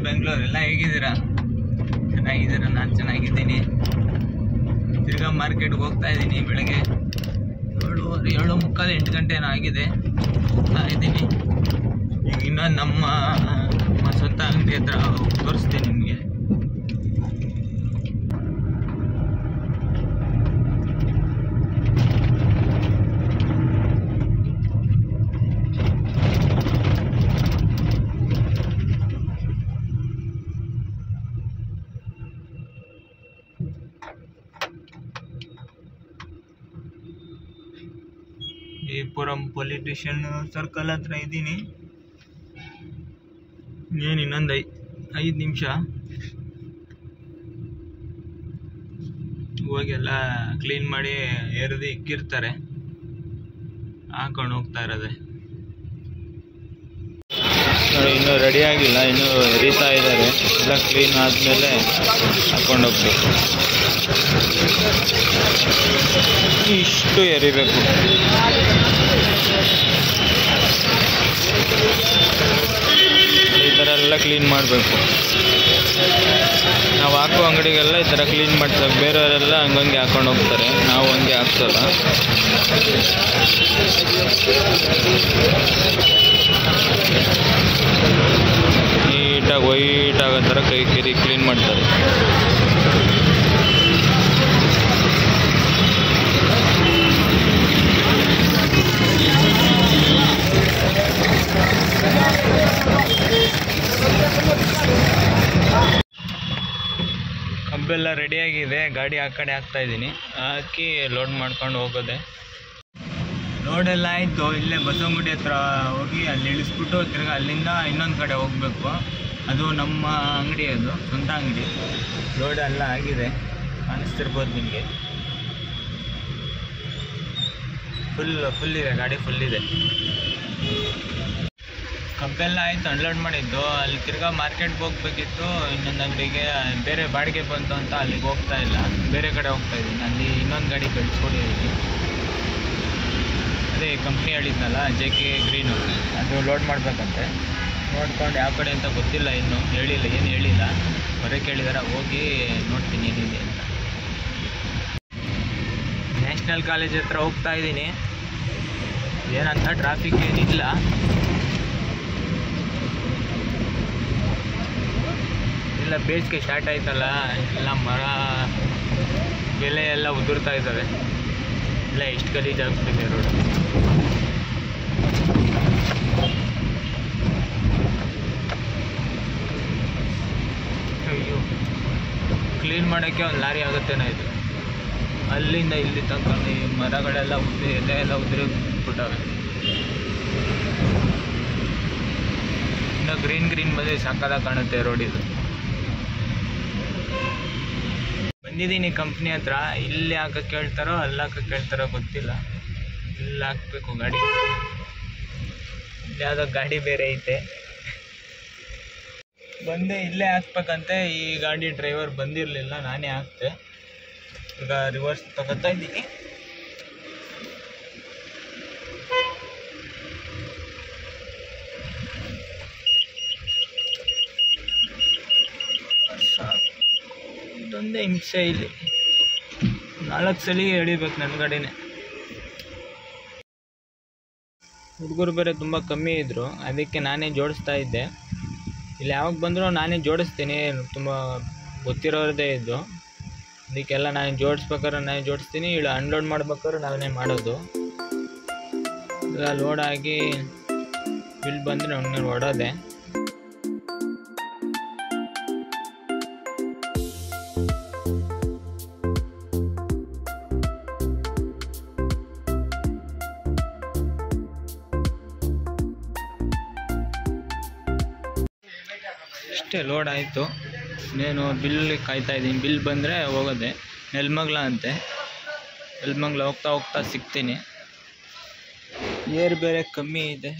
ಬೆಂಗಳೂರು ಎಲ್ಲ ಹೇಗಿದ್ದೀರಾ? ಚೆನ್ನಾಗಿದ್ದೀರಾ? ನಾನು ಚೆನ್ನಾಗಿದ್ದೀನಿ. ತಿರ್ಗಾ ಮಾರ್ಕೆಟ್ಗೆ ಹೋಗ್ತಾ ಇದ್ದೀನಿ. ಬೆಳಗ್ಗೆ 7:45 8 ಗಂಟೆ ಏನೋ ಆಗಿದೆ. ಹೋಗ್ತಾ ಇದ್ದೀನಿ. ಈಗ ಇನ್ನೊಂದು ನಮ್ಮ ಸ್ವಂತ ಅಂಗಡಿ ಹತ್ರ ತೋರಿಸ್ತೀನಿ ನಿಮಗೆ. ಈ ಪುರಂ ಪೊಲಿಟಿಷಿಯನ್ ಸರ್ಕಲ್ ಹತ್ರ ಇದ್ದೀನಿ. ಏನು ಇನ್ನೊಂದು 5 ನಿಮಿಷ ಹೋಗಿ ಎಲ್ಲ ಕ್ಲೀನ್ ಮಾಡಿ ಎರೆದು ಇಕ್ಕಿರ್ತಾರೆ, ಹಾಕೊಂಡು ಹೋಗ್ತಾ ಇರೋದೆ. ನೋಡಿ, ಇನ್ನೂ ರೆಡಿ ಆಗಿಲ್ಲ, ಇನ್ನೂ ಎರಿತಾ ಇದ್ದಾರೆ. ಎಲ್ಲ ಕ್ಲೀನ್ ಆದಮೇಲೆ ಹಾಕೊಂಡು ಹೋಗ್ಬೇಕು. ಇಷ್ಟು ಎರಿಬೇಕು. ಈ ಥರ ಎಲ್ಲ ಕ್ಲೀನ್ ಮಾಡಬೇಕು. ನಾವು ಹಾಕೋ ಅಂಗಡಿಗೆಲ್ಲ ಈ ಥರ ಕ್ಲೀನ್ ಮಾಡ್ತಾರೆ. ಬೇರೆಯವರೆಲ್ಲ ಹಂಗಂಗೆ ಹಾಕೊಂಡು ಹೋಗ್ತಾರೆ, ನಾವು ಹಂಗೆ ಹಾಕ್ಸಲ್ಲ. ನೀಟಾಗಿ ವೈಟ್ ಆಗೋ ಥರ ಕೈ ಕ್ಲೀನ್ ಮಾಡ್ತಾರೆ. ಕಬ್ಬೆಲ್ಲ ರೆಡಿಯಾಗಿದೆ. ಗಾಡಿ ಆ ಕಡೆ ಹಾಕ್ತಾ ಇದ್ದೀನಿ. ಹಾಕಿ ಲೋಡ್ ಮಾಡ್ಕೊಂಡು ಹೋಗೋದೆ. ಲೋಡೆಲ್ಲ ಆಯಿತು. ಇಲ್ಲೇ ಬಸವನಗುಡಿ ಹತ್ರ ಹೋಗಿ ಅಲ್ಲಿ ಇಳಿಸ್ಬಿಟ್ಟು ತಿರ್ಗಿ ಅಲ್ಲಿಂದ ಇನ್ನೊಂದು ಕಡೆ ಹೋಗಬೇಕು. ಅದು ನಮ್ಮ ಅಂಗಡಿ, ಅದು ಸ್ವಂತ ಅಂಗಡಿ. ಲೋಡ್ ಎಲ್ಲ ಆಗಿದೆ, ಕಾಣಿಸ್ತಿರ್ಬೋದು ನಿಮಗೆ. ಫುಲ್ ಇದೆ, ಗಾಡಿ ಫುಲ್ ಇದೆ. ಕಬ್ಬೆಲ್ಲ ಆಯಿತು, ಅನ್ಲೋಡ್ ಮಾಡಿದ್ದು. ಅಲ್ಲಿ ತಿರ್ಗಾ ಮಾರ್ಕೆಟ್ಗೆ ಹೋಗ್ಬೇಕಿತ್ತು, ಇನ್ನೊಂದು ಅಂಗಡಿಗೆ. ಬೇರೆ ಬಾಡಿಗೆ ಬಂತು ಅಂತ ಅಲ್ಲಿಗೆ ಹೋಗ್ತಾ ಇಲ್ಲ, ಬೇರೆ ಕಡೆ ಹೋಗ್ತಾ ಇದ್ದೀನಿ. ಅಲ್ಲಿ ಇನ್ನೊಂದು ಗಾಡಿ ಕಳಿಸ್ಕೊಡಿದ್ದೀನಿ. ಅದೇ ಕಂಪ್ನಿ ಹೇಳಿದ್ನಲ್ಲ, JK ಗ್ರೀನು, ಅದು ಲೋಡ್ ಮಾಡಬೇಕಂತೆ. ನೋಡ್ಕೊಂಡು ಯಾವ ಕಡೆ ಅಂತ ಗೊತ್ತಿಲ್ಲ, ಇನ್ನೂ ಹೇಳಿಲ್ಲ, ಏನು ಹೇಳಿಲ್ಲ. ಬರೋಕ್ಕೆ ಹೇಳಿದಾರೆ, ಹೋಗಿ ನೋಡ್ತೀನಿ ಏನಿದೆ ಅಂತ. ನ್ಯಾಷನಲ್ ಕಾಲೇಜ್ ಹತ್ರ ಹೋಗ್ತಾ ಇದ್ದೀನಿ. ಏನಂತ ಟ್ರಾಫಿಕ್ ಏನಿಲ್ಲ. ಎಲ್ಲ ಬೇಸಿಗೆ ಸ್ಟಾರ್ಟ್ ಆಯ್ತಲ್ಲ, ಎಲ್ಲ ಮರ ಎಲೆ ಎಲ್ಲ ಉದುರ್ತಾ ಇದ್ದಾವೆ. ಎಲ್ಲ ಎಷ್ಟು ಗಲೀಜಾಗ್ಬಿಟ್ಟಿದೆ ರೋಡ್. ಅಯ್ಯೋ, ಕ್ಲೀನ್ ಮಾಡೋಕ್ಕೆ ಒಂದು ಲಾರಿ ಆಗುತ್ತೇನೋ ಇದು. ಅಲ್ಲಿಂದ ಇಲ್ಲಿ ತನಕ ಈ ಮರಗಳೆಲ್ಲ ಎಲೆ ಎಲ್ಲ ಉದುರಿ ಬಿಟ್ಟವೆ. ಇನ್ನು ಗ್ರೀನ್ ಬಂದು ಸಕ್ಕತ್ತಾಗಿ ಕಾಣುತ್ತೆ ರೋಡ್ ಇದು. ಬಂದಿದ್ದೀನಿ ಕಂಪ್ನಿ ಹತ್ರ. ಇಲ್ಲಿ ಹಾಕಕ್ಕೆ ಹೇಳ್ತಾರೋ ಅಲ್ಲಿ ಹಾಕಕ್ಕೆ ಹೇಳ್ತಾರೋ ಗೊತ್ತಿಲ್ಲ. ಇಲ್ಲಿ ಹಾಕಬೇಕು ಗಾಡಿ. ಯಾವುದೋ ಗಾಡಿ ಬೇರೆ ಐತೆ, ಬಂದೆ ಇಲ್ಲೇ ಹಾಕ್ಬೇಕಂತೆ. ಈ ಗಾಡಿ ಡ್ರೈವರ್ ಬಂದಿರಲಿಲ್ಲ, ನಾನೇ ಹಾಕ್ತೆ. ಈಗ ರಿವರ್ಸ್ ತಗೋತಾ ಇದ್ದೀನಿ. ಇದೊಂದೇ ಹಿಂಸೆ ಇಲ್ಲಿ. 4 ಸಲ ಎಳಿಬೇಕು ನನ್ನ ಗಾಡಿನೇ. ಹುಡುಗರು ಬೇರೆ ತುಂಬ ಕಮ್ಮಿ ಇದ್ದರು, ಅದಕ್ಕೆ ನಾನೇ ಜೋಡಿಸ್ತಾ ಇದ್ದೆ. ಇಲ್ಲಿ ಯಾವಾಗ ಬಂದರೂ ನಾನೇ ಜೋಡಿಸ್ತೀನಿ. ತುಂಬ ಗೊತ್ತಿರೋರದೇ ಇದ್ದು, ಅದಕ್ಕೆಲ್ಲ ನಾನು ಜೋಡಿಸ್ಬೇಕಾದ್ರೆ ನಾನೇ ಜೋಡಿಸ್ತೀನಿ. ಇಲ್ಲ ಅನ್ಲೋಡ್ ಮಾಡ್ಬೇಕಾದ್ರೆ ನಾನೇ ಮಾಡೋದು. ಎಲ್ಲ ಲೋಡ್ ಆಗಿ ಬಿಲ್ ಬಂದರೆ ಅವ್ನಿಗೆ ಹೊಡೋದೆ. ಅಷ್ಟೇ, ಲೋಡ್ ಆಯಿತು. ಇನ್ನೇನು ಬಿಲ್ ಕಾಯ್ತಾ ಇದ್ದೀನಿ. ಬಿಲ್ ಬಂದರೆ ಹೋಗೋದೆ. ನೆಲಮಂಗಲ ಅಂತೆ. ನೆಲಮಂಗಲ ಹೋಗ್ತಾ ಸಿಗ್ತೀನಿ. ಏರ್ ಬೇರೆ ಕಮ್ಮಿ ಇದೆ.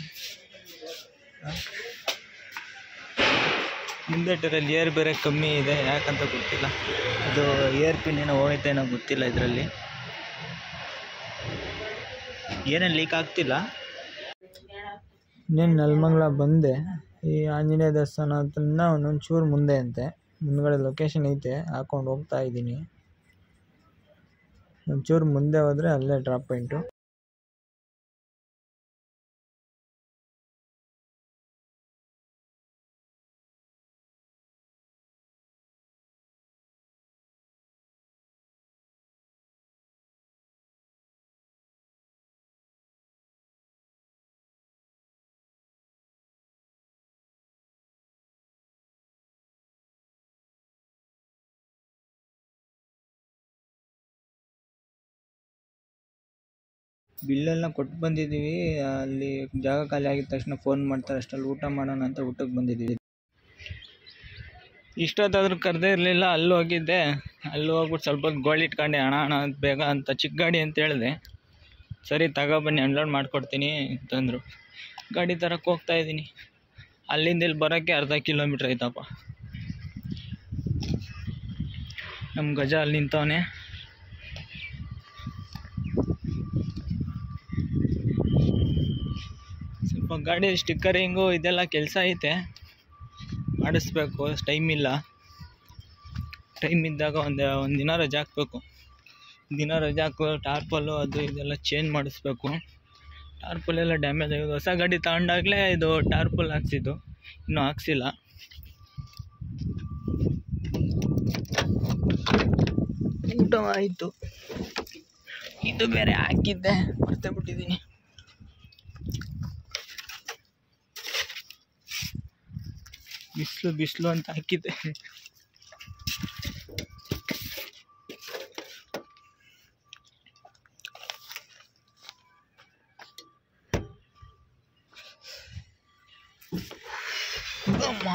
ಮುಂದೆ ಟರಲ್ಲಿ ಏರ್ ಬೇರೆ ಕಮ್ಮಿ ಇದೆ, ಯಾಕಂತ ಗೊತ್ತಿಲ್ಲ. ಅದು ಏರ್ ಪಿನ್ ಏನೋ ಹೋಯ್ತೇನೋ ಗೊತ್ತಿಲ್ಲ. ಇದರಲ್ಲಿ ಏನೇನು ಲೀಕ್ ಆಗ್ತಿಲ್ಲ. ಇನ್ನೇನು ನೆಲಮಂಗಲ ಬಂದೆ. ಈ ಆಂಜನೇಯ ದೇವಸ್ಥಾನ ಹತ್ರದಿಂದ ಒಂದೊಂಚೂರು ಮುಂದೆ ಅಂತೆ, ಮುಂದ್ಗಡೆ ಲೊಕೇಶನ್ ಐತೆ, ಹಾಕೊಂಡು ಹೋಗ್ತಾ ಇದ್ದೀನಿ. ಒಂಚೂರು ಮುಂದೆ ಹೋದರೆ ಅಲ್ಲೇ ಡ್ರಾಪ್ ಪಾಯಿಂಟು. ಬಿಲ್ಲೆಲ್ಲ ಕೊಟ್ಟು ಬಂದಿದ್ದೀವಿ. ಅಲ್ಲಿ ಜಾಗ ಖಾಲಿ ಆಗಿದ ತಕ್ಷಣ ಫೋನ್ ಮಾಡ್ತಾರೆ, ಅಷ್ಟರಲ್ಲಿ ಊಟ ಮಾಡೋಣ ಅಂತ ಊಟಕ್ಕೆ ಬಂದಿದ್ದೀವಿ. ಇಷ್ಟೊತ್ತಾದರೂ ಕರೆದೇ ಇರಲಿಲ್ಲ. ಅಲ್ಲಿ ಹೋಗಿದ್ದೆ, ಅಲ್ಲಿ ಹೋಗ್ಬಿಟ್ಟು ಸ್ವಲ್ಪ ಹೊತ್ತು ಗೋಳಿ ಇಟ್ಕೊಂಡೆ, ಅಣ್ಣ ಬೇಗ ಅಂತ. ಚಿಕ್ಕ ಗಾಡಿ ಅಂತ ಹೇಳಿದೆ. ಸರಿ ತಗೊಬನ್ನಿ, ಅನ್ಲೋಡ್ ಮಾಡಿಕೊಡ್ತೀನಿ ಅಂತಂದರು. ಗಾಡಿ ತರಕ್ಕೆ ಹೋಗ್ತಾ ಇದ್ದೀನಿ. ಅಲ್ಲಿಂದ ಇಲ್ಲಿ ಬರೋಕ್ಕೆ ಅರ್ಧ ಕಿಲೋಮೀಟ್ರ್ ಐತಪ್ಪ. ನಮ್ಮ ಗಜ ಅಲ್ಲಿ ನಿಂತವನೆ. ಸ್ವಲ್ಪ ಗಾಡಿ ಸ್ಟಿಕ್ಕರಿಂಗು ಇದೆಲ್ಲ ಕೆಲಸ ಐತೆ, ಮಾಡಿಸ್ಬೇಕು. ಟೈಮ್ ಇಲ್ಲ. ಟೈಮ್ ಇದ್ದಾಗ ಒಂದು ದಿನ ರಜೆ ಹಾಕಬೇಕು. ದಿನ ರಜೆ ಹಾಕೋ ಟಾರ್ಪಲ್ಲು ಅದು ಇದೆಲ್ಲ ಚೇಂಜ್ ಮಾಡಿಸ್ಬೇಕು. ಟಾರ್ಪಲ್ ಎಲ್ಲ ಡ್ಯಾಮೇಜ್ ಆಗೋದು. ಹೊಸ ಗಾಡಿ ತಗೊಂಡಾಗಲೇ ಇದು ಟಾರ್ಪಲ್ ಹಾಕ್ಸಿದ್ದು, ಇನ್ನೂ ಹಾಕ್ಸಿಲ್ಲ. ಊಟ ಆಯಿತು. ಇದು ಬೇರೆ ಹಾಕಿದ್ದೆ, ಮರ್ತೇ ಬಿಟ್ಟಿದ್ದೀನಿ. ಬಿಸಿಲು ಅಂತ ಹಾಕಿದ್ದೆ. ಅಮ್ಮ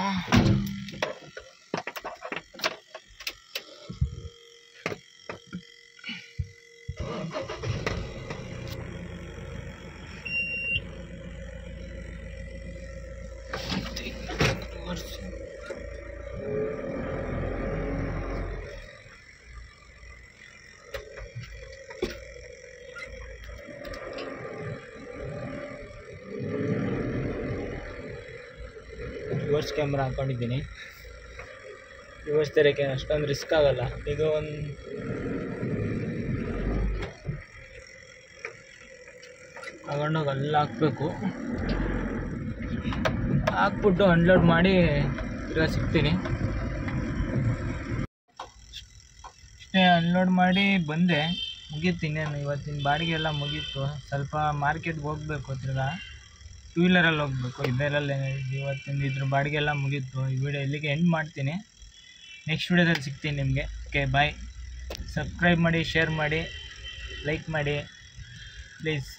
ರಿವರ್ಸ್ ಕ್ಯಾಮ್ರಾ ಹಾಕೊಂಡಿದ್ದೀನಿ. ರಿವರ್ಸ್ ತೆರೆಯೋಕ್ಕೆ ಅಷ್ಟೊಂದು ರಿಸ್ಕ್ ಆಗಲ್ಲ. ಈಗ ತಗೊಂಡೋಗಿ ಅಲ್ಲಿ ಹಾಕಬೇಕು. ಹಾಕ್ಬಿಟ್ಟು ಅನ್ಲೋಡ್ ಮಾಡಿ ತಿರ್ಗಾ ಸಿಗ್ತೀನಿ. ಅಷ್ಟೇ, ಅನ್ಲೋಡ್ ಮಾಡಿ ಬಂದೆ, ಮುಗೀತು. ಇನ್ನೇನು ಇವತ್ತಿನ ಬಾಡಿಗೆ ಎಲ್ಲ ಮುಗೀತು. ಸ್ವಲ್ಪ ಮಾರ್ಕೆಟ್ಗೆ ಹೋಗ್ಬೇಕು, ತಿರ್ಗಾ ಟೂ ವೀಲರಲ್ಲಿ ಹೋಗ್ಬೇಕು. ಇದರಲ್ಲೇ ಇವತ್ತಿನ ಇದ್ರ ಬಾಡಿಗೆ ಎಲ್ಲ ಮುಗೀತು. ಈ ವಿಡಿಯೋ ಇಲ್ಲಿಗೆ ಎಂಡ್ ಮಾಡ್ತೀನಿ. ನೆಕ್ಸ್ಟ್ ವಿಡಿಯೋದಲ್ಲಿ ಸಿಗ್ತೀನಿ ನಿಮಗೆ. ಓಕೆ, ಬಾಯ್. ಸಬ್ಸ್ಕ್ರೈಬ್ ಮಾಡಿ, ಶೇರ್ ಮಾಡಿ, ಲೈಕ್ ಮಾಡಿ ಪ್ಲೀಸ್.